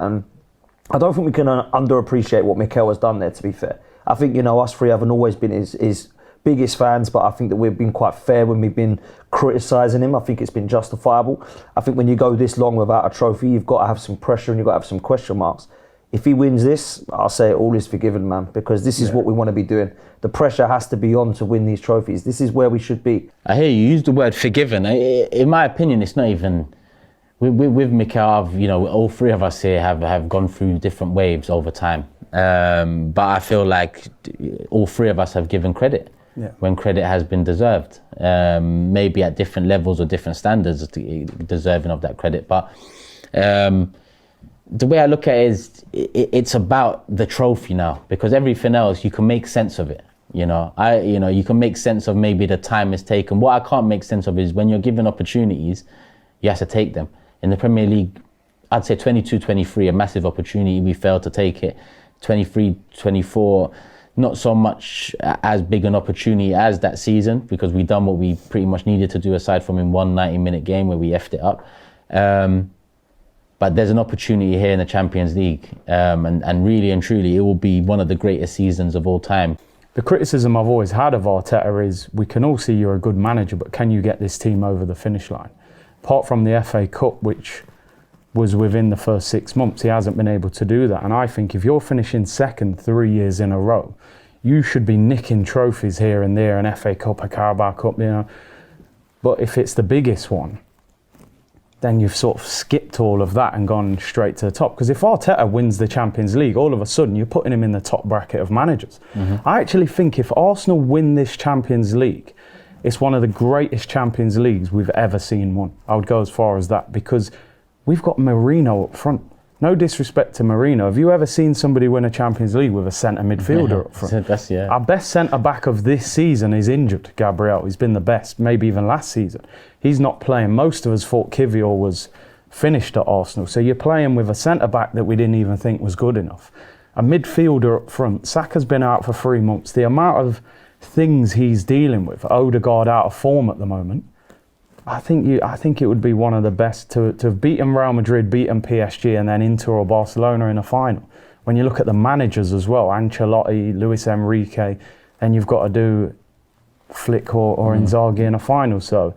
And I don't think we can underappreciate what Mikel has done there, to be fair. I think, us three haven't always been his biggest fans, but I think that we've been quite fair when we've been criticising him. I think it's been justifiable. I think when you go this long without a trophy, you've got to have some pressure and you've got to have some question marks. If he wins this, I'll say all is forgiven, man, because this is what we want to be doing. The pressure has to be on to win these trophies. This is where we should be. I hear you use the word forgiven. In my opinion, it's not even... With Mikel, all three of us here have gone through different waves over time. But I feel like all three of us have given credit when credit has been deserved. Maybe at different levels or different standards deserving of that credit. But the way I look at it is it's about the trophy now, because everything else you can make sense of it. You can make sense of maybe the time it's taken. What I can't make sense of is when you're given opportunities, you have to take them. In the Premier League, I'd say 22-23, a massive opportunity. We failed to take it. 23-24, not so much as big an opportunity as that season, because we done what we pretty much needed to do aside from in one 90-minute game where we effed it up. But there's an opportunity here in the Champions League. And really and truly, it will be one of the greatest seasons of all time. The criticism I've always had of Arteta is we can all see you're a good manager, but can you get this team over the finish line? Apart from the FA Cup, which was within the first 6 months, he hasn't been able to do that. And I think if you're finishing second 3 years in a row, you should be nicking trophies here and there, an FA Cup, a Carabao Cup, But if it's the biggest one, then you've sort of skipped all of that and gone straight to the top. Because if Arteta wins the Champions League, all of a sudden you're putting him in the top bracket of managers. I actually think if Arsenal win this Champions League, it's one of the greatest Champions Leagues we've ever seen won. I would go as far as that, because we've got Mourinho up front. No disrespect to Mourinho. Have you ever seen somebody win a Champions League with a centre midfielder up front? Our best centre-back of this season is injured, Gabriel. He's been the best, maybe even last season. He's not playing. Most of us thought Kivior was finished at Arsenal. So you're playing with a centre-back that we didn't even think was good enough. A midfielder up front. Saka's been out for 3 months. The amount of things he's dealing with, Odegaard out of form at the moment, I think it would be one of the best to have beaten Real Madrid, beaten PSG, and then Inter or Barcelona in a final. When you look at the managers as well, Ancelotti, Luis Enrique, then you've got to do Flick or Inzaghi in a final. So